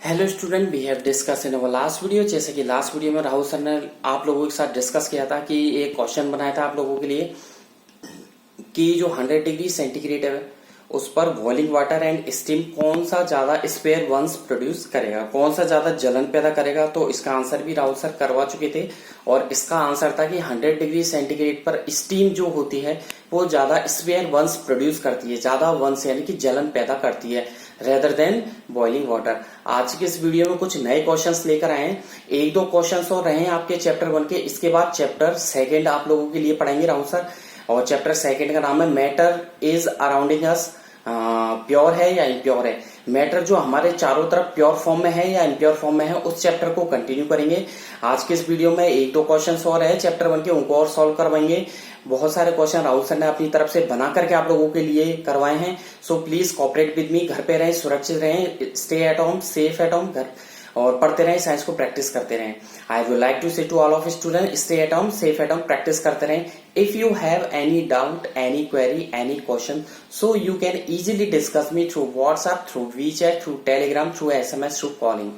Hello student, we have discuss in our last video. जैसे कि last video में Rahul sir ने आप लोगों के साथ डिस्कस किया था कि एक क्वेश्चन बनाया था आप लोगों के लिए कि जो 100 डिग्री सेंटीग्रेड है उस पर बॉइलिंग वाटर एंड स्टीम कौन सा ज्यादा स्पेयर वंस प्रोड्यूस करेगा, कौन सा ज्यादा जलन पैदा करेगा। तो इसका आंसर भी राहुल सर करवा चुके थे और इसका आंसर था कि 100 डिग्री सेंटीग्रेड पर स्टीम जो होती है वो ज्यादा स्पेयर वंस प्रोड्यूस करती है, ज्यादा वंस यानी कि जलन पैदा करती है रेदर देन बॉइलिंग वाटर। आज के इस वीडियो में कुछ नए क्वेश्चंस लेकर आए हैं। एक दो क्वेश्चंस और रहे हैं आपके चैप्टर 1 के, इसके बाद चैप्टर 2 आप लोगों के लिए पढ़ाएंगे राहुल सर। और चैप्टर 2 का नाम है मैटर इज अराउंडिंग अस, प्योर है या इम्प्योर है। मैटर जो हमारे चारों तरफ प्योर फॉर्म में है या इम्प्योर फॉर्म में है, उस चैप्टर को कंटिन्यू करेंगे। आज के इस वीडियो में एक दो क्वेश्चंस और है चैप्टर 1 के, उनको और सॉल्व करवाएंगे। बहुत सारे क्वेश्चन राहुल सर ने अपनी तरफ से बना करके आप लोगों के लिए करवाए हैं। So please cooperate with me, घर पे रहें, सुरक्षित रहें, stay at home, safe at home, घर और पढ़ते रहें, साइंस को प्रैक्टिस करते रहें। I would like to say to all of student, stay at home, safe at home, practice करते रहें। If you have any doubt, any query, any question, so you can easily discuss me through WhatsApp, through WeChat, through Telegram, through SMS, through calling.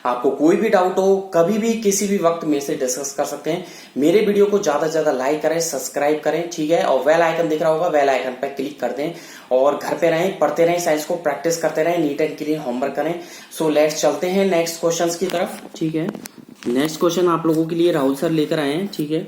आपको कोई भी doubt हो कभी भी किसी भी वक्त मेरे से डिस्कस कर सकते हैं। मेरे वीडियो को ज्यादा से ज्यादा लाइक करें, सब्सक्राइब करें, ठीक है। और बेल आइकन दिख रहा होगा, बेल आइकन पर क्लिक कर दें और घर पे रहें, पढ़ते रहें, साइंस को प्रैक्टिस करते रहें, नीट एंड क्लीन होमवर्क करें। सो लेट्स चलते हैं नेक्स्ट क्वेश्चंस की तरफ, ठीक है। नेक्स्ट क्वेश्चन आप लोगों के लिए राहुल सर लेकर आए हैं, ठीक है।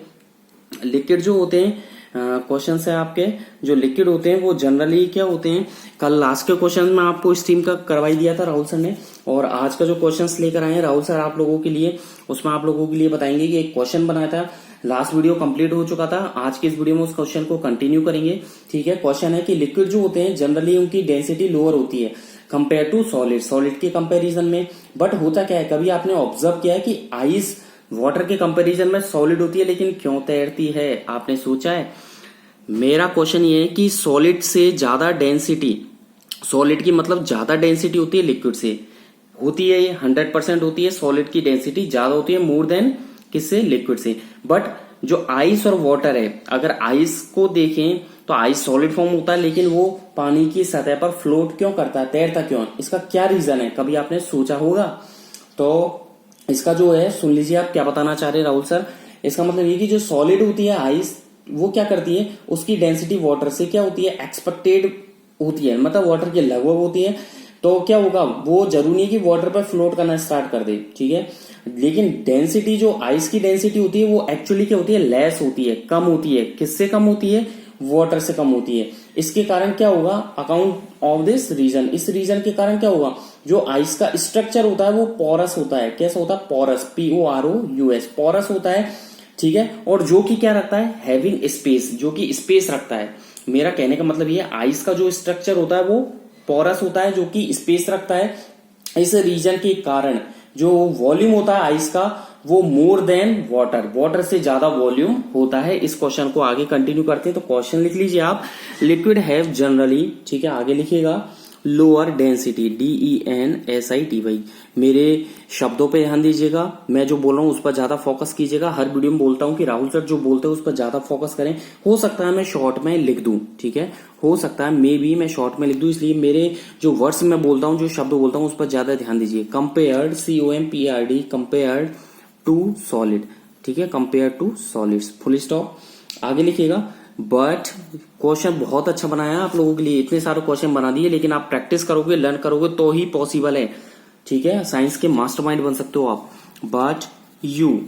लिक्विड जो होते हैं, क्वेश्चन है आपके जो लिक्विड होते हैं वो जनरली क्या होते हैं। कल लास्ट के क्वेश्चन में आपको स्टीम का करवाई दिया था राहुल सर ने, और आज का जो क्वेश्चंस लेकर आए हैं राहुल सर आप लोगों के लिए, उसमें आप लोगों के लिए बताएंगे कि एक क्वेश्चन बनाया था, लास्ट वीडियो कंप्लीट हो चुका था। आज के इस वीडियो में उस क्वेश्चन को कंटिन्यू करेंगे, ठीक है। क्वेश्चन है कि लिक्विड जो होते हैं जनरली उनकी डेंसिटी लोअर होती है कंपेयर टू सॉलिड, सॉलिड के कंपेरिजन में। बट होता क्या है, कभी आपने ऑब्जर्व किया है कि आइस वाटर के कंपेरिजन में सॉलिड होती है लेकिन क्यों तैरती है, आपने सोचा है? मेरा क्वेश्चन ये है कि सॉलिड से ज्यादा डेंसिटी, सॉलिड की मतलब ज्यादा डेंसिटी होती है लिक्विड से, होती है ये 100% होती है। सॉलिड की डेंसिटी ज्यादा होती है मोर देन किससे, लिक्विड से। बट जो आइस और वाटर है, अगर आइस को देखें तो आइस सॉलिड फॉर्म होता है लेकिन वो पानी की सतह पर फ्लोट क्यों करता है, तैरता क्यों? इसका क्या रीजन है, कभी आपने सोचा होगा? तो इसका जो है सुन लीजिए आप क्या बताना चाह रहे हैं राहुल सर। इसका मतलब ये कि जो सॉलिड होती है आइस, वो क्या करती है, उसकी डेंसिटी वाटर से क्या होती है, एक्सपेक्टेड होती है, मतलब वाटर के लगभग होती है। तो क्या होगा, वो जरूरी नहीं है कि वाटर पर फ्लोट करना स्टार्ट कर दे, ठीक है। लेकिन डेंसिटी जो आइस की डेंसिटी होती है वो एक्चुअली क्या होती है, लेस होती है, कम होती है। किससे कम होती है, वाटर से कम होती है। इसके कारण क्या होगा, अकाउंट ऑफ दिस रीजन, इस रीजन के कारण क्या होगा, जो आइस का स्ट्रक्चर होता है वो पोरस होता है। कैसा होता है, पोरस, POROUS, पोरस होता है, ठीक है। और जो कि क्या रखता है, हैविंग स्पेस, जो कि स्पेस रखता है। मेरा कहने का मतलब ये, आइस का जो स्ट्रक्चर होता है वो पोरस होता है जो कि स्पेस रखता है। इस रीजन के कारण जो वॉल्यूम होता है आइस का वो मोर देन वाटर, वाटर से ज्यादा वॉल्यूम होता है। इस क्वेश्चन को आगे कंटिन्यू करते हैं। तो क्वेश्चन लिख लीजिए आप, लिक्विड हैव जनरली, ठीक है, आगे लिखिएगा लोअर डेंसिटी, DENSITY। मेरे शब्दों पे ध्यान दीजिएगा, मैं जो बोल रहा हूँ उस पर ज्यादा फोकस कीजिएगा। हर वीडियो में बोलता हूँ कि राहुल सर जो बोलते हैं उस पर ज्यादा फोकस करें। हो सकता है मैं शॉर्ट में लिख दूं, ठीक है, हो सकता है मे बी मैं शॉर्ट में लिख दूं, इसलिए मेरे जो वर्ड्स में बोलता हूँ, जो शब्द बोलता हूँ उस पर ज्यादा ध्यान दीजिए। Compared, COMPARD, compared to solid, ठीक है, compare to solids, full stop. आगे लिखिएगा। बट क्वेश्चन बहुत अच्छा बनाया है आप लोगों के लिए, इतने सारे क्वेश्चन बना दिए, लेकिन आप प्रैक्टिस करोगे, लर्न करोगे तो ही पॉसिबल है, ठीक है। साइंस के मास्टरमाइंड बन सकते हो आप। बट यू,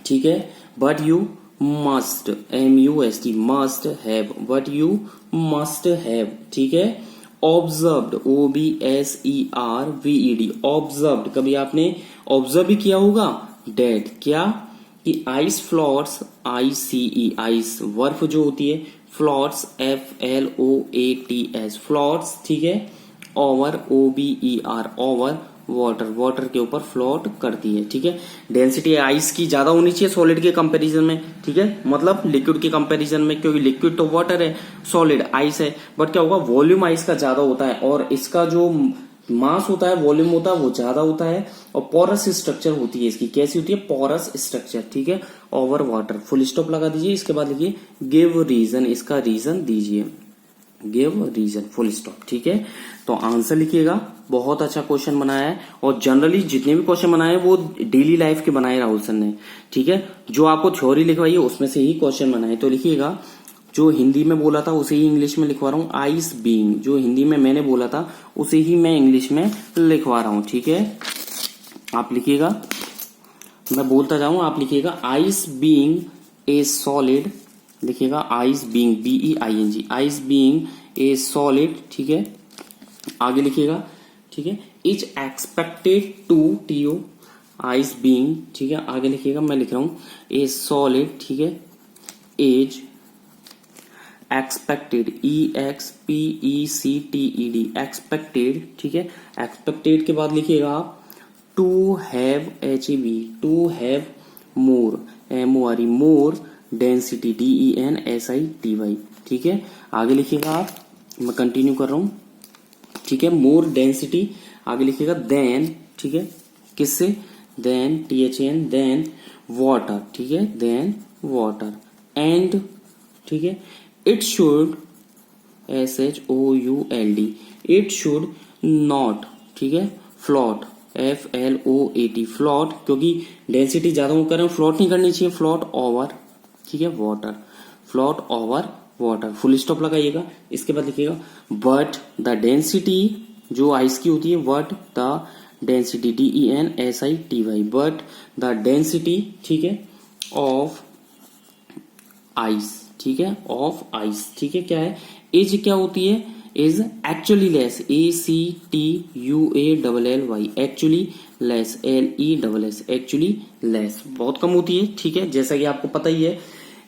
ठीक है, but you must, MUST, must have, but you must have, ठीक है, ऑब्जर्व्ड, OBSERVED, ऑब्जर्व्ड, कभी आपने ऑब्जर्व भी किया होगा डेट, क्या कि आइस फ्लोट्स, ICE, आइस, बर्फ जो होती है, फ्लोट्स, FLOATS, फ्लोट्स, ठीक है, over, OBER, over water, water के ऊपर फ्लोट करती है, ठीक है। डेंसिटी आइस की ज्यादा होनी चाहिए सॉलिड के कंपैरिजन में, ठीक है, मतलब लिक्विड के कंपैरिजन में, क्योंकि लिक्विड तो वाटर है, सॉलिड आइस है। बट क्या होगा, वॉल्यूम आइस का ज्यादा होता है और इसका जो मास होता है, वॉल्यूम होता है, वो ज्यादा होता है। और पोरस स्ट्रक्चर होती है इसकी, कैसी होती है, पोरस स्ट्रक्चर, ठीक है, ओवर वाटर। फुल स्टॉप लगा दीजिए, इसके बाद लिखिए गिव रीजन, इसका रीजन दीजिए। Give reason, full stop. ठीक है, तो आंसर लिखिएगा। बहुत अच्छा क्वेश्चन बनाया है, और जनरली जितने भी क्वेश्चन बनाए वो डेली लाइफ के बनाए राहुल सर ने। ठीक है, जो आपको थ्योरी लिखवाई है उसमें से ही क्वेश्चन बनाए। तो लिखिएगा, जो हिंदी में बोला था उसे ही इंग्लिश में लिखवा रहा हूँ। आइस बीइंग, जो हिंदी में मैंने बोला था उसे ही मैं इंग्लिश में लिखवा रहा हूँ। ठीक है, आप लिखिएगा, मैं बोलता जाऊं, आप लिखिएगा आइस बीइंग ए सॉलिड, लिखिएगा ice being, BEING, ice being a solid. ठीक है, आगे लिखिएगा। ठीक है, is expected to, TO, ice being. ठीक है, आगे लिखिएगा, मैं लिख रहा हूं ए सॉलिड। ठीक है, एज एक्सपेक्टेड, EXPECTED, एक्सपेक्टेड। ठीक है, एक्सपेक्टेड के बाद लिखिएगा आप to have, HEV, to have more, MORE, more density, DENSITY। ठीक है, आगे लिखिएगा आप, मैं कंटिन्यू कर रहा हूं। ठीक है, मोर डेंसिटी, आगे लिखिएगा देन। ठीक है, किससे, देन, THAN, देन वाटर। ठीक है, देन वाटर, एंड। ठीक है, it should, SHOULD, it should not. ठीक है, फ्लॉट, FLOAT, फ्लॉट, क्योंकि डेंसिटी ज्यादा हो कर रहे हैं, फ्लॉट नहीं करनी चाहिए, फ्लॉट ओवर। ठीक है, water, float over water, full stop लगाइएगा। इसके बाद लिखिएगा बट द डेंसिटी, जो आइस की होती है, but the density, DENSITY, but the density. ठीक है, ऑफ आइस। ठीक है, ऑफ आइस। ठीक है, क्या है, एज क्या होती है, is actually less, ACTUALLY, actually less, LESS, actually less, बहुत कम होती है। ठीक है, जैसा कि आपको पता ही है।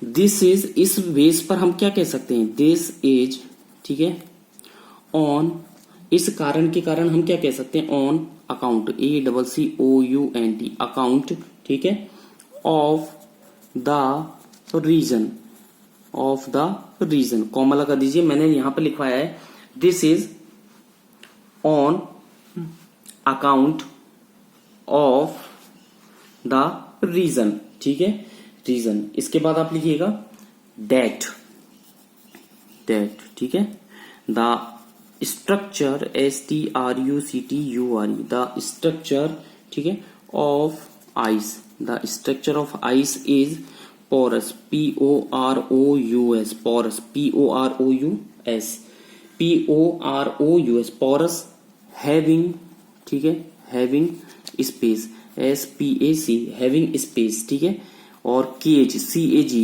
दिस इज, इस बेस पर हम क्या कह सकते हैं, दिस इज। ठीक है, ऑन, इस कारण के कारण हम क्या कह सकते हैं, ऑन अकाउंट, ACCOUNT, अकाउंट। ठीक है, of the reason, of the reason, comma लगा दीजिए, मैंने यहां पर लिखवाया है this is on account of the reason. ठीक है, रीजन। इसके बाद आप लिखिएगा दैट, दैट। ठीक है, the structure, STRUCTURE, the structure. ठीक है, of ice, the structure of ice is porous, POROUS, porous, POROUS, POROUS, porous, having। ठीक है, having space, SPAC, having space। ठीक है, और केज, CAG,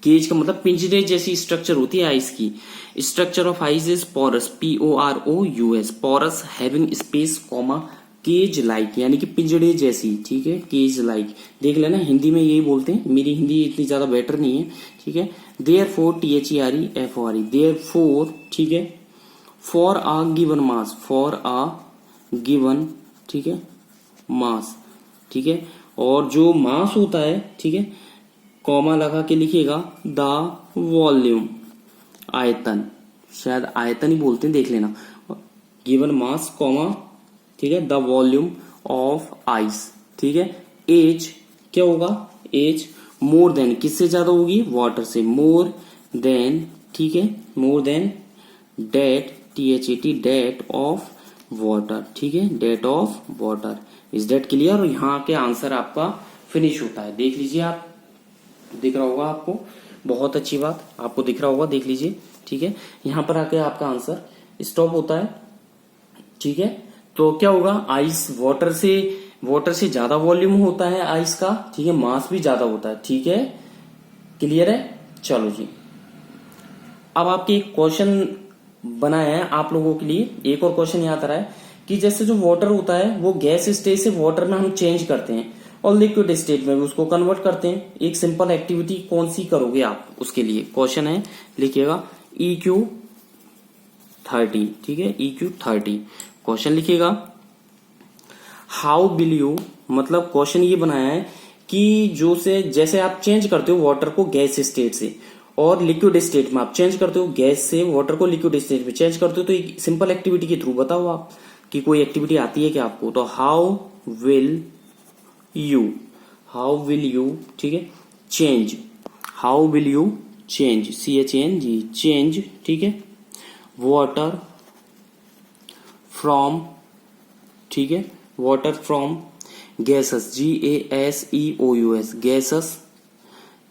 केज का मतलब पिंजरे जैसी स्ट्रक्चर होती है आइस की। Structure of ice is porous, POROUS, porous, having space, comma, cage like, यानी कि पिंजड़े जैसी। ठीक है, केज लाइक, देख लेना, हिंदी में यही बोलते हैं, मेरी हिंदी इतनी ज्यादा बेटर नहीं है। ठीक है, देयरफॉर, THEREFORE, देयरफॉर। ठीक है, for a given mass, for a given. ठीक है, मास। ठीक है, और जो मास होता है, ठीक है, कॉमा लगा के लिखिएगा द वॉल्यूम, आयतन, शायद आयतन ही बोलते हैं, देख लेना, गिवन मास, कॉमा। ठीक है, द वॉल्यूम ऑफ आइस। ठीक है, एज क्या होगा, एज मोर देन, किससे ज्यादा होगी, वाटर से, मोर देन। ठीक है, more than that, THAT, that of water. ठीक है, that of water. Is that clear, और यहाँ के आंसर आपका फिनिश होता है। देख लीजिए, आप दिख रहा होगा आपको, बहुत अच्छी बात, आपको दिख रहा होगा, देख लीजिए। ठीक है, यहाँ पर आके आपका आंसर स्टॉप होता है। ठीक है, तो क्या होगा, आइस वाटर से ज्यादा वॉल्यूम होता है आइस का। ठीक है, मास भी ज्यादा होता है। ठीक है, क्लियर है, चलो जी। अब आपके एक क्वेश्चन बनाया है आप लोगों के लिए, एक और क्वेश्चन याद आ रहा है कि जैसे जो वाटर होता है वो गैस स्टेज से वाटर में हम चेंज करते हैं और लिक्विड स्टेट में भी उसको कन्वर्ट करते हैं। एक सिंपल एक्टिविटी कौन सी करोगे आप, उसके लिए क्वेश्चन है, लिखिएगा EQ30। ठीक है, EQ30 क्वेश्चन लिखिएगा। हाउ विल यू, मतलब क्वेश्चन ये बनाया है कि जो से जैसे आप चेंज करते हो वाटर को गैस स्टेट से और लिक्विड स्टेट में आप चेंज करते हो, गैस से वाटर को लिक्विड स्टेट में चेंज करते हो, तो एक सिंपल एक्टिविटी के थ्रू बताओ आप कि कोई एक्टिविटी आती है क्या आपको। तो हाउ विल यू, ठीक है, change, how will you change, CHANG, change. ठीक है, वाटर फ्रॉम, ठीक है, water from gaseous, GASEOUS, gaseous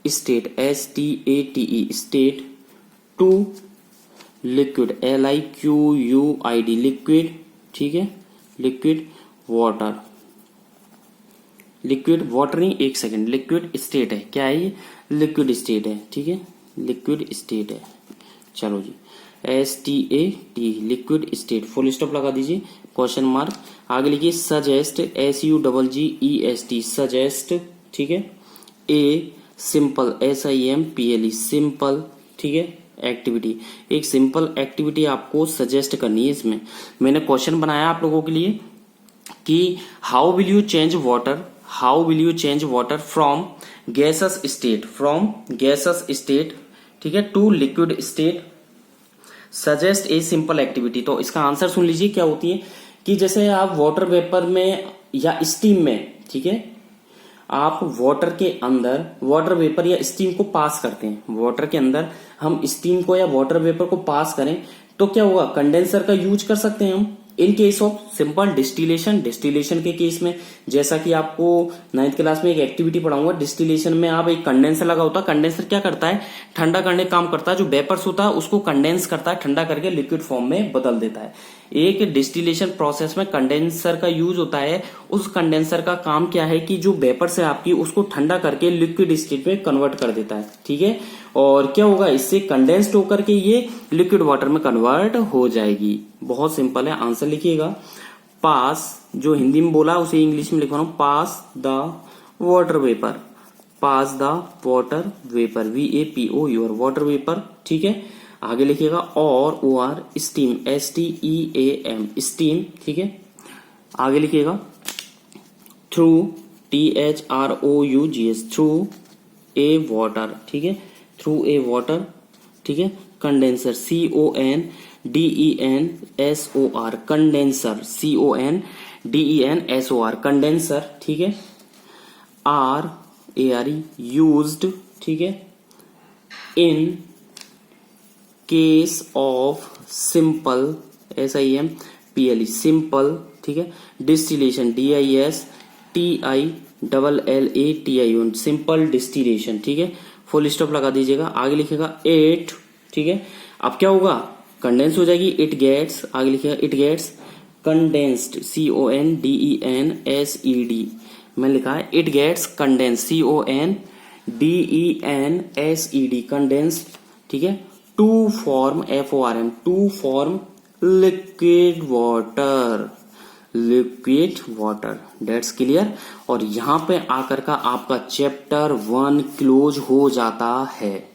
state, STATE, state, to liquid, LIQUID, liquid, ठीक है, लिक्विड वाटर, लिक्विड वाटर नहीं, एक सेकेंड, लिक्विड स्टेट है, क्या है ये, लिक्विड स्टेट है, ठीक है, लिक्विड स्टेट है। चलो जी, STAT, liquid state, full stop लगा दीजिए, क्वेश्चन मार्क, आगे लिखिए सजेस्ट, SUGGEST, सजेस्ट, ठीक है, ए सिंपल, SIMPLE, सिंपल, ठीक है, एक्टिविटी, एक सिंपल एक्टिविटी आपको सजेस्ट करनी है। इसमें मैंने क्वेश्चन बनाया आप लोगों के लिए कि how will you change water, how will you change water from gaseous state, from gaseous state, ठीक है, to liquid state, suggest a simple activity. तो इसका आंसर सुन लीजिए क्या होती है कि जैसे आप वाटर वेपर में या स्टीम में, ठीक है, आप वाटर के अंदर वाटर वेपर या स्टीम को पास करते हैं, वाटर के अंदर हम स्टीम को या वाटर वेपर को पास करें तो क्या होगा, कंडेंसर का यूज कर सकते हैं हम in case of simple distillation. Distillation के केस में जैसा कि आपको 9th क्लास में एक एक्टिविटी पढ़ाऊंगा, डिस्टिलेशन में आप एक कंडेंसर लगा होता है, कंडेंसर क्या करता है, ठंडा करने का काम करता है, जो वेपर्स होता है उसको कंडेंस करता है, ठंडा करके लिक्विड फॉर्म में बदल देता है। एक डिस्टिलेशन प्रोसेस में कंडेंसर का यूज होता है। उस कंडेंसर का काम क्या है कि जो वेपर्स है आपकी उसको ठंडा करके लिक्विड स्टेट में कन्वर्ट कर देता है, ठीक है, और क्या होगा, इससे कंडेंस्ड होकर के ये लिक्विड वाटर में कन्वर्ट हो जाएगी। बहुत सिंपल है, आंसर लिखिएगा, पास, जो हिंदी में बोला उसे इंग्लिश में लिख रहा हूं, pass the water vapour, pass the water vapour, VAPO, water vapour, ठीक है। आगे लिखिएगा और OR स्टीम, STEAM, स्टीम, ठीक है। आगे लिखिएगा through, THROUGS, through a water, ठीक है, थ्रू ए वाटर, ठीक है, condenser, CONDENSOR, condenser, CONDENSOR, condenser, ठीक है, RARE, यूज्ड, ठीक है, in case of simple, SIMPLE, simple, ठीक है, डिस्टिलेशन, DISTILLATION, सिंपल डिस्टिलेशन, ठीक है, फुल स्टॉप लगा दीजिएगा। आगे लिखिएगा 8, ठीक है, अब क्या होगा, कंडेंस हो जाएगी, इट गेट्स, आगे लिखिएगा इट गेट्स कंडेंस्ड, CONDENSED, मैं लिखा है it gets condense, CONDENSED, condensed, ठीक है, to form, FORM, to form liquid water, liquid water, that's clear. और यहां पे आकर का आपका चैप्टर 1 क्लोज हो जाता है,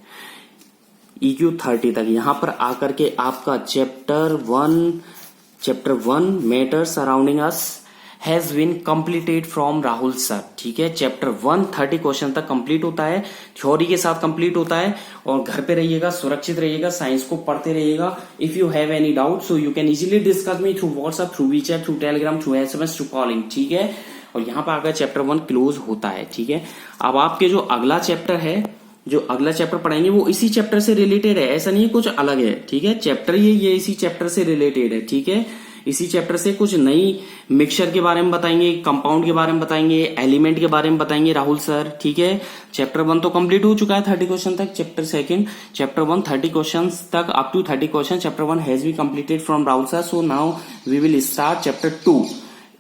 EQ 30 तक। यहां पर आकर के आपका chapter 1 matters surrounding us has been completed from Rahul sir, ठीक है। चैप्टर 1 30 क्वेश्चन तक कंप्लीट होता है, थ्योरी के साथ कंप्लीट होता है। और घर पे रहिएगा, सुरक्षित रहिएगा, साइंस को पढ़ते रहिएगा। If you have any doubt so you can easily discuss me through WhatsApp, through WeChat, through Telegram, through SMS, through calling, ठीक है। और यहाँ पर आकर चैप्टर 1 क्लोज होता है, ठीक है। अब आपके जो अगला चैप्टर है, जो अगला चैप्टर पढ़ाएंगे वो इसी चैप्टर से रिलेटेड है, ऐसा नहीं कुछ अलग है, ठीक है। चैप्टर ये इसी चैप्टर से रिलेटेड है, ठीक है। इसी चैप्टर से कुछ नई मिक्सचर के बारे में बताएंगे, कंपाउंड के बारे में बताएंगे, एलिमेंट के बारे में बताएंगे राहुल सर, ठीक है। चैप्टर 1 तो कंप्लीट हो चुका है 30 क्वेश्चन तक। चैप्टर 1 30 क्वेश्चन तक, up to 30 question chapter 1 has be completed from Rahul sir. So now we will start chapter 2,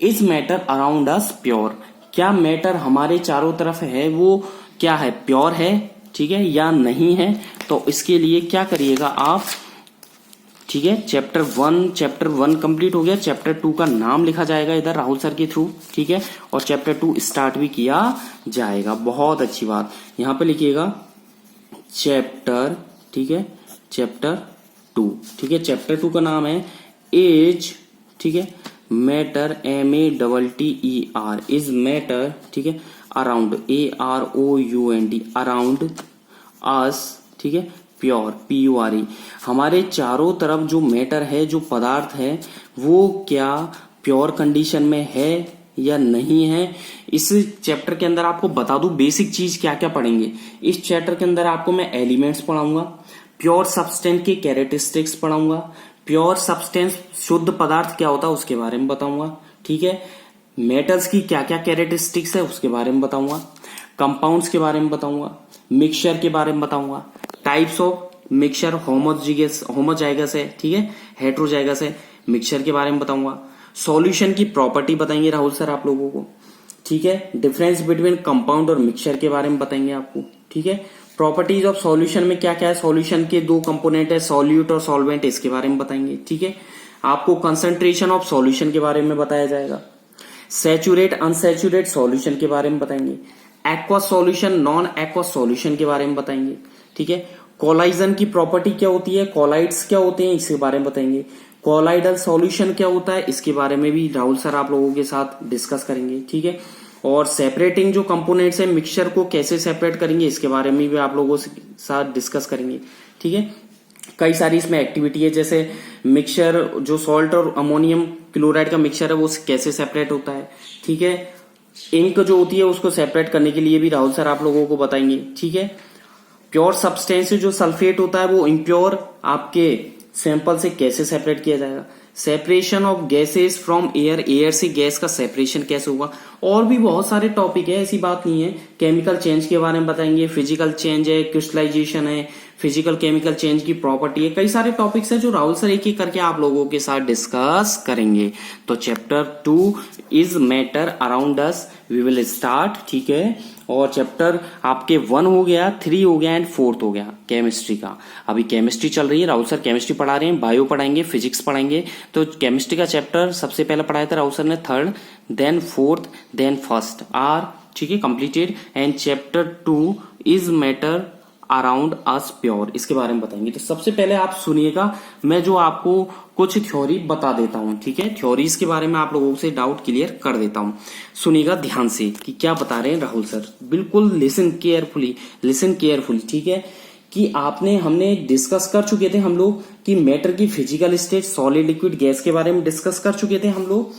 is matter around us pure. क्या मैटर हमारे चारों तरफ है वो क्या है, प्योर है, ठीक है, या नहीं है। तो इसके लिए क्या करिएगा आप, ठीक है। चैप्टर 1 कंप्लीट हो गया, चैप्टर 2 का नाम लिखा जाएगा इधर राहुल सर के थ्रू, ठीक है। और चैप्टर 2 स्टार्ट भी किया जाएगा, बहुत अच्छी बात। यहां पे लिखिएगा चैप्टर, ठीक है, चैप्टर 2, ठीक है। चैप्टर 2 का नाम है एज, ठीक है, मैटर, MATTER, इज मैटर, ठीक है, अराउंड, AROUND, अराउंड अस, ठीक है, प्योर, PURE, हमारे चारों तरफ जो मैटर है, जो पदार्थ है, वो क्या प्योर कंडीशन में है या नहीं है। इस चैप्टर के अंदर आपको बता दूं बेसिक चीज क्या क्या पढ़ेंगे। इस चैप्टर के अंदर आपको मैं एलिमेंट्स पढ़ाऊंगा, प्योर सब्सटेंस के कैरेक्टरिस्टिक्स पढ़ाऊंगा, प्योर सब्सटेंस शुद्ध पदार्थ क्या होता है उसके बारे में बताऊंगा, ठीक है। मेटल्स की क्या क्या कैरेक्टरिस्टिक्स है उसके बारे में बताऊंगा, कंपाउंड्स के बारे में बताऊंगा, मिक्सचर के बारे में बताऊंगा, टाइप्स ऑफ मिक्सचर, होमोजाइगस है, ठीक है, हेट्रोजाइगस है, मिक्सचर के बारे में बताऊंगा, सॉल्यूशन की प्रॉपर्टी बताएंगे राहुल सर आप लोगों को, ठीक है। डिफरेंस बिटवीन कंपाउंड और मिक्सचर के बारे में बताएंगे आपको, ठीक है। प्रॉपर्टीज ऑफ सॉल्यूशन में क्या क्या है, सॉल्यूशन के दो कंपोनेंट है, सॉल्यूट और सॉल्वेंट, इसके बारे में बताएंगे, ठीक है। आपको कंसंट्रेशन ऑफ सॉल्यूशन के बारे में बताया जाएगा, सैचुरेट अनसैचुरेट सॉल्यूशन के बारे में बताएंगे, aqueous solution non aqueous solution के बारे में बताएंगे, ठीक है। कोलाइजन की प्रॉपर्टी क्या होती है, कोलाइड्स क्या होते हैं इसके बारे में बताएंगे, कोलाइडल सॉल्यूशन क्या होता है इसके बारे में भी राहुल सर आप लोगों के साथ डिस्कस करेंगे, ठीक है। और सेपरेटिंग जो कंपोनेंट्स है मिक्सचर को कैसे सेपरेट करेंगे इसके बारे में भी आप लोगों के साथ डिस्कस करेंगे, ठीक है। कई सारी इसमें एक्टिविटी है, जैसे मिक्सचर जो सॉल्ट और अमोनियम क्लोराइड का मिक्सचर है वो कैसे सेपरेट होता है, ठीक है। इंक जो होती है उसको सेपरेट करने के लिए भी राहुल सर आप लोगों को बताएंगे, ठीक है। प्योर सब्सटेंस जो सल्फेट होता है वो इम्प्योर आपके सैंपल से कैसे सेपरेट किया जाएगा, separation of gases from air, air से गैस का सेपरेशन कैसे होगा, और भी बहुत सारे टॉपिक है, ऐसी बात नहीं है। केमिकल चेंज के बारे में बताएंगे, फिजिकल चेंज है, क्रिस्टलाइजेशन है, फिजिकल केमिकल चेंज की प्रॉपर्टी है, कई सारे टॉपिक्स है जो राहुल सर एक एक करके आप लोगों के साथ डिस्कस करेंगे। तो chapter 2 is matter around us we will start, ठीक है। और चैप्टर आपके 1 हो गया, 3 हो गया एंड 4th हो गया केमिस्ट्री का। अभी केमिस्ट्री चल रही है, राहुल सर केमिस्ट्री पढ़ा रहे हैं, बायो पढ़ाएंगे, फिजिक्स पढ़ाएंगे। तो केमिस्ट्री का चैप्टर सबसे पहले पढ़ाया था राहुल सर ने 3rd, then 4th, then 1st are, ठीक है, completed. And chapter 2 is matter around us pure, इसके बारे में बताएंगे। तो सबसे पहले आप सुनिएगा, मैं जो आपको कुछ थ्योरी बता देता हूं, ठीक है। थ्योरीज के बारे में आप लोगों से डाउट क्लियर कर देता हूं, सुनिएगा ध्यान से कि क्या बता रहे हैं राहुल सर, बिल्कुल लिसन केयरफुली, ठीक है। कि हमने डिस्कस कर चुके थे हम लोग कि मैटर की physical state, solid liquid gas के बारे में डिस्कस कर चुके थे हम लोग,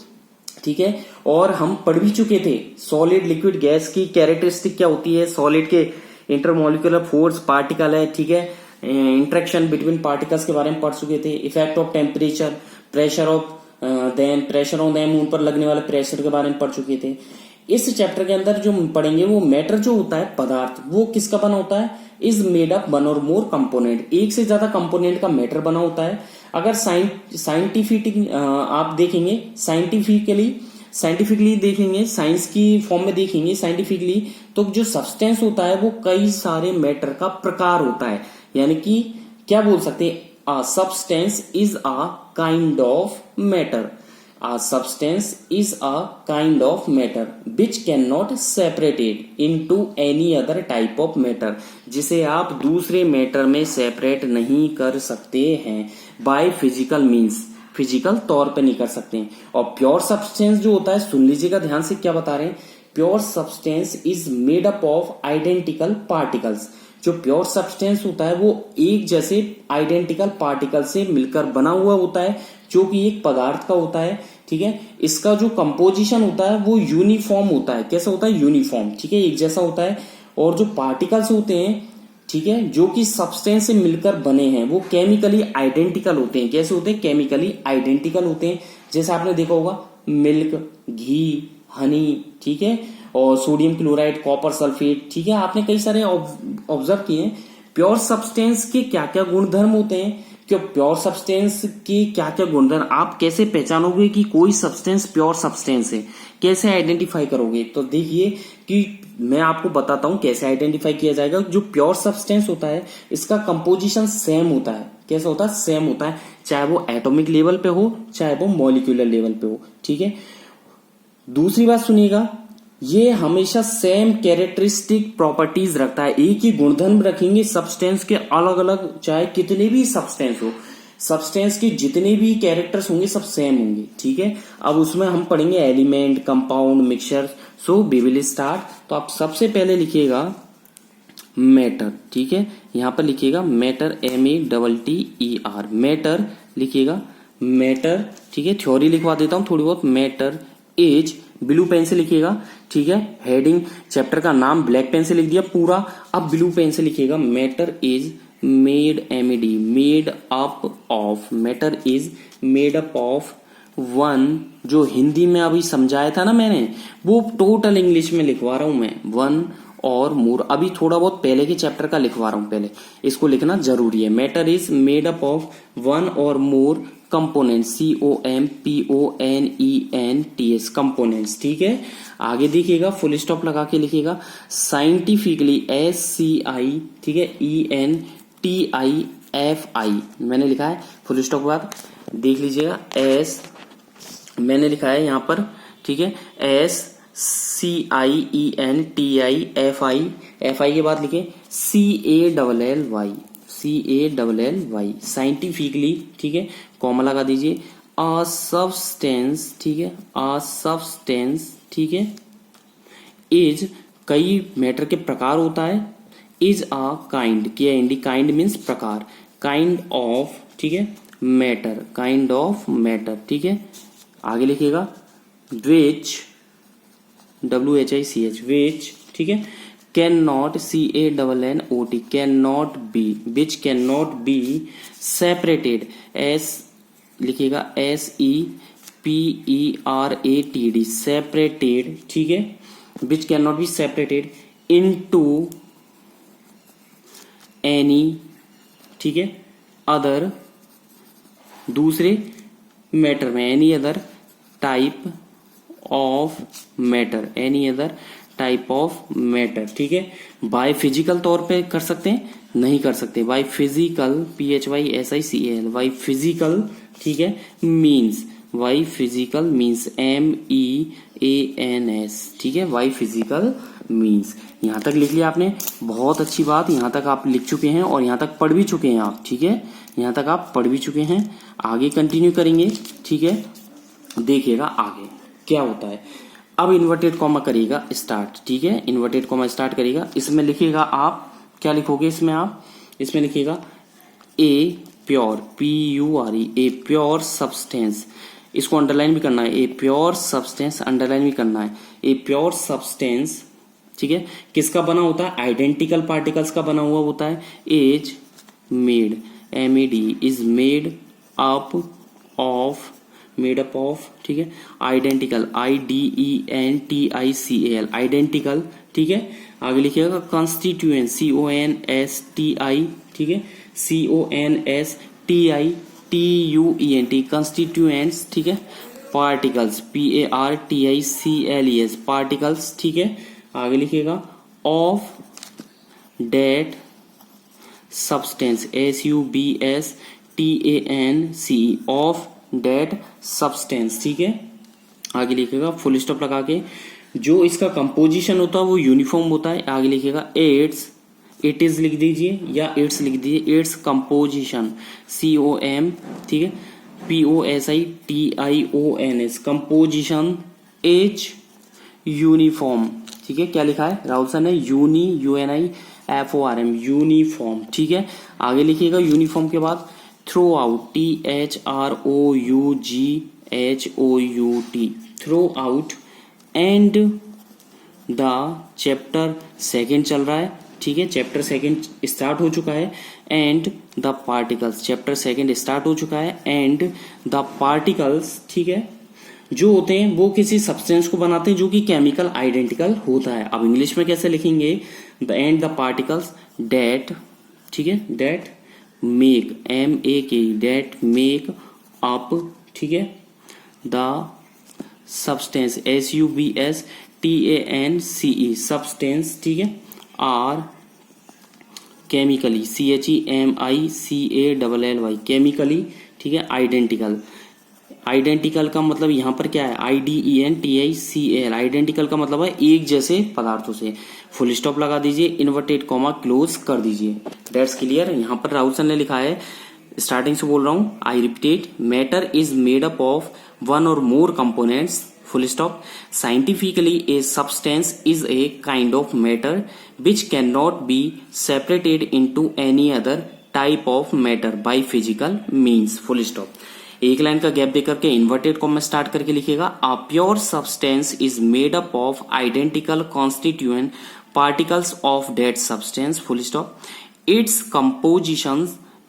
ठीक है। और हम पढ़ भी चुके थे सॉलिड लिक्विड गैस की कैरेक्टरिस्टिक क्या होती है, सॉलिड के इंटरमोलिकुलर फोर्स, पार्टिकल है, ठीक है, इंटरेक्शन बिटवीन पार्टिकल्स के बारे में पढ़ चुके थे, effect of temperature, pressure of pressure on them, उन पर लगने वाले प्रेशर के बारे में पढ़ चुके थे। इस चैप्टर के अंदर जो पढ़ेंगे वो मैटर जो होता है पदार्थ, वो किसका बना होता है, इज मेड अप 1 और मोर कंपोनेंट, एक से ज्यादा कंपोनेंट का मैटर बना होता है। अगर साइंटिफिक आप देखेंगे, साइंटिफिकली देखेंगे, साइंस की फॉर्म में देखेंगे साइंटिफिकली, तो जो सब्सटेंस होता है वो कई सारे मैटर का प्रकार होता है। यानी कि क्या बोल सकते हैं, a substance is a kind of matter. A substance is a kind of matter which cannot separate it into any other type of matter, जिसे आप दूसरे मैटर में सेपरेट नहीं कर सकते हैं by physical means, फिजिकल तौर पे नहीं कर सकते हैं। और प्योर सब्सटेंस जो होता है, सुन लीजिएगा ध्यान से क्या बता रहे हैं, pure substance is made up of identical particles. जो प्योर सब्सटेंस होता है वो एक जैसे आइडेंटिकल पार्टिकल से मिलकर बना हुआ होता है, जो कि एक पदार्थ का होता है, ठीक है। इसका जो कंपोजिशन होता है वो यूनिफॉर्म होता है। कैसा होता है, यूनिफॉर्म, ठीक है, एक जैसा होता है। और जो पार्टिकल्स होते हैं, ठीक है, जो कि सब्सटेंस से मिलकर बने हैं, वो केमिकली आइडेंटिकल होते हैं। कैसे होते हैं, केमिकली आइडेंटिकल होते हैं। जैसे आपने देखा होगा मिल्क, घी, हनी, ठीक है, और सोडियम क्लोराइड, कॉपर सल्फेट, ठीक है, आपने कई सारे ऑब्जर्व किए हैं। प्योर सब्सटेंस के क्या क्या गुणधर्म होते हैं, कि प्योर सब्सटेंस के क्या क्या गुणधर्म, आप कैसे पहचानोगे कि कोई सब्सटेंस प्योर सब्सटेंस है, कैसे आइडेंटिफाई करोगे। तो देखिए कि मैं आपको बताता हूं कैसे आइडेंटिफाई किया जाएगा। जो प्योर सब्सटेंस होता है इसका कंपोजिशन सेम होता है। कैसा होता है, सेम होता है, चाहे वो एटॉमिक लेवल पे हो, चाहे वो मॉलिक्यूलर लेवल पे हो, ठीक है। दूसरी बात सुनिएगा, ये हमेशा सेम कैरेक्टरिस्टिक प्रॉपर्टीज रखता है, एक ही गुणधर्म रखेंगे सब्सटेंस के अलग अलग, चाहे कितने भी सब्सटेंस हो, सब्सटेंस के जितने भी कैरेक्टर्स होंगे सब सेम होंगे, ठीक है। अब उसमें हम पढ़ेंगे element, compound, mixture. So we will start. तो आप सबसे पहले लिखिएगा मैटर, ठीक है, यहां पर लिखिएगा मैटर, METTER, मैटर लिखिएगा, मैटर, ठीक है। थ्योरी लिखवा देता हूं थोड़ी बहुत। मैटर इज, ब्लू पेन से लिखिएगा, ठीक है। हेडिंग चैप्टर का नाम ब्लैक पेन से लिख दिया पूरा, अब ब्लू पेन से लिखिएगा matter is made MED made up of, matter is made up of one, जो हिंदी में अभी समझाया था ना मैंने, वो टोटल इंग्लिश में लिखवा रहा हूं मैं, वन और मोर। अभी थोड़ा बहुत पहले के चैप्टर का लिखवा रहा हूं, पहले इसको लिखना जरूरी है। Matter is made up of one और मोर कंपोनेंट्स, COMPONENTS कंपोनेंट्स, ठीक है। आगे देखिएगा, फुल स्टॉप लगा के लिखिएगा, साइंटिफिकली SCI, ठीक है, ENTIFI मैंने लिखा है, फुल स्टॉप के बाद देख लीजिएगा, एस मैंने लिखा है यहाँ पर, ठीक है, SCIENTIFI, FI के बाद लिखे CALLY, साइंटिफिकली, ठीक है, कॉमा लगा दीजिए, अ सब्सटेंस, ठीक है, अ सब्सटेंस, ठीक है, इज, कई मैटर के प्रकार होता है, is a kind, kind means प्रकार, काइंड ऑफ, ठीक है, मैटर, काइंड ऑफ मैटर, ठीक है। आगे लिखिएगा, विच, WHICH, विच, ठीक है, can not, CANNOT, can not be, which can not be separated, S लिखिएगा, SEPERATED, सेपरेटेड, ठीक है, which can not be separated into any, ठीक है, अदर, दूसरे मैटर में, any other type of matter, any other type of matter, ठीक है। By physical तौर पे कर सकते हैं, नहीं कर सकते, by physical, PHYSICAL, by physical, ठीक है, means, by physical means MEANS, ठीक है, बाय फिजिकल मीन्स। यहां तक लिख लिया आपने, बहुत अच्छी बात, यहां तक आप लिख चुके हैं और यहां तक पढ़ भी चुके हैं आप, ठीक है, यहां तक आप पढ़ भी चुके हैं। आगे कंटिन्यू करेंगे, ठीक है, देखिएगा आगे क्या होता है। अब इन्वर्टेड कॉमा करिएगा स्टार्ट, ठीक है, इन्वर्टेड कॉमा स्टार्ट करिएगा, इसमें लिखिएगा आप, क्या लिखोगे इसमें आप, इसमें लिखिएगा a pure, PURE, a pure substance, इसको अंडरलाइन भी करना है, ए प्योर सब्सटेंस, अंडरलाइन भी करना है, ए प्योर सब्सटेंस, ठीक है, किसका बना होता है, आइडेंटिकल पार्टिकल्स का बना हुआ होता है, is made, MED is made up of, made up of, ठीक है, आइडेंटिकल, IDENTICAL, आइडेंटिकल, ठीक है। आगे लिखिएगा कॉन्स्टिट्यूएंट, CONSTI, ठीक है, CONSTITUENT, कंस्टिट्यूएंट्स, ठीक है, पार्टिकल्स, PARTICLES, पार्टिकल्स, ठीक है। आगे लिखिएगा of that substance, SUBSTANCE, of that substance, ठीक है। आगे लिखिएगा फुल स्टॉप लगा के, जो इसका कंपोजिशन होता है वो यूनिफॉर्म होता है। आगे लिखिएगा इट्स, इट इज लिख दीजिए या इट्स लिख दीजिए, इट्स कंपोजिशन, COM, ठीक है, POSITIONS, कंपोजिशन इज यूनिफॉर्म, ठीक है। क्या लिखा है राहुल सर ने, UNIFORM, यूनिफॉर्म, ठीक है। आगे लिखिएगा यूनिफॉर्म के बाद through out, THROUGHOUT, through out, and the chapter second चल रहा है, ठीक है, चैप्टर सेकेंड स्टार्ट हो चुका है, and the particles, chapter second start हो चुका है, एंड द पार्टिकल्स, ठीक है, जो होते हैं वो किसी सब्सटेंस को बनाते हैं जो कि केमिकल आइडेंटिकल होता है। अब इंग्लिश में कैसे लिखेंगे, the and the particles that, ठीक है, that make, MAK, that make up, ठीक है, द सब्सटेंस, SUBSTANCE, सब्सटेंस, ठीक है, आर केमिकली, CHEMICALLY, केमिकली, ठीक है, आइडेंटिकल, आइडेंटिकल का मतलब यहां पर क्या है, IDENTICAL, आइडेंटिकल का मतलब है एक जैसे पदार्थों से। फुल स्टॉप लगा दीजिए, इन्वर्टेड कॉमा क्लोज कर दीजिए, दैट्स क्लियर। यहां पर राहुल सर ने लिखा है, स्टार्टिंग से बोल रहा हूं, I repeat, matter is made up of one और more components, full stop. Scientifically, a substance is a kind of matter which cannot be separated into any other type of matter by physical means, full stop. एक line का gap देकर के inverted comma start करके लिखिएगा, a pure substance is made up of identical constituent particles of that substance, full stop, its composition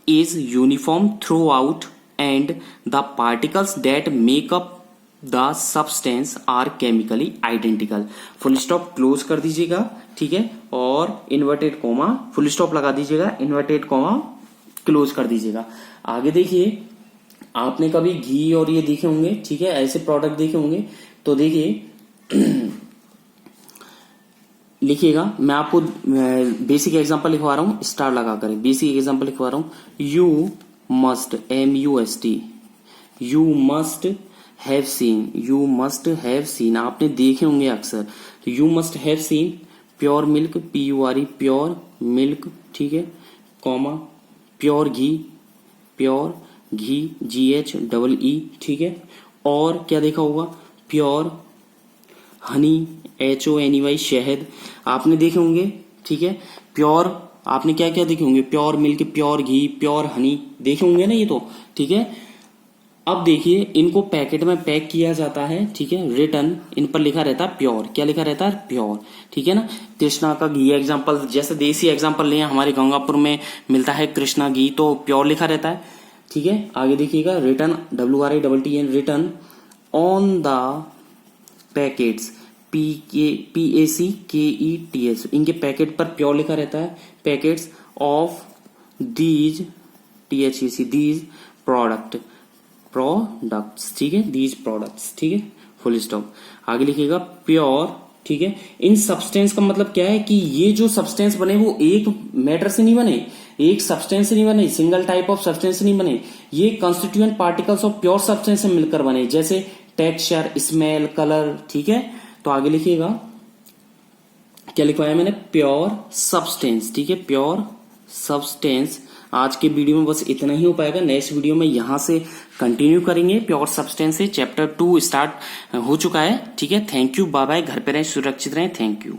is uniform through and the particles that make up the substance are chemically identical. Full stop close कर दीजिएगा, ठीक है, और inverted comma full stop लगा दीजिएगा, inverted comma close कर दीजिएगा। आगे देखिए, आपने कभी घी और ये देखे होंगे, ठीक है, ऐसे प्रोडक्ट देखे होंगे, तो देखिए लिखिएगा, मैं आपको बेसिक एग्जांपल लिखवा रहा हूं, स्टार लगा कर बेसिक एग्जांपल लिखवा रहा हूं। You must, MUST, you must have seen, you must have seen, आपने देखे होंगे अक्सर। You must have seen pure milk, PURE pure milk, ठीक है, कॉमा प्योर घी, प्योर घी GHEE, ठीक है, और क्या देखा होगा, प्योर हनी HONEY शहद, आपने देखे होंगे, ठीक है, प्योर, आपने क्या क्या देखे होंगे, प्योर मिल्क, प्योर घी, प्योर हनी देखे होंगे ना ये तो, ठीक है। अब देखिए, इनको पैकेट में पैक किया जाता है, ठीक है, रिटर्न इन पर लिखा रहता है प्योर, क्या लिखा रहता है, प्योर, ठीक है ना। कृष्णा का घी एग्जांपल, जैसे देसी एग्जांपल लें, हमारे गंगापुर में मिलता है कृष्णा घी, तो प्योर लिखा रहता है, ठीक है। आगे देखिएगा, return WRITTEN, return on the packets, PACKETS, इनके पैकेट पर प्योर लिखा रहता है, packets of these THEC, these products, ठीक है, दीज प्रोडक्ट्स, ठीक है, फुल स्टॉप। आगे लिखिएगा प्योर, ठीक है। इन सब्सटेंस का मतलब क्या है कि ये जो सब्सटेंस बने वो एक मैटर से नहीं बने, एक सब्सटेंस से नहीं बने, सिंगल टाइप ऑफ सब्सटेंस से नहीं बने, ये constituent particles of pure substance से मिलकर बने, जैसे टेक्सचर, स्मेल, कलर, ठीक है। तो आगे लिखिएगा, क्या लिखवाया मैंने, प्योर सब्सटेंस, ठीक है, प्योर सब्सटेंस। आज के वीडियो में बस इतना ही हो पाएगा, नेक्स्ट वीडियो में यहां से कंटिन्यू करेंगे, प्योर सब्सटेंस से चैप्टर 2 स्टार्ट हो चुका है, ठीक है। थैंक यू, बाय बाय, घर पे रहें, सुरक्षित रहें, थैंक यू।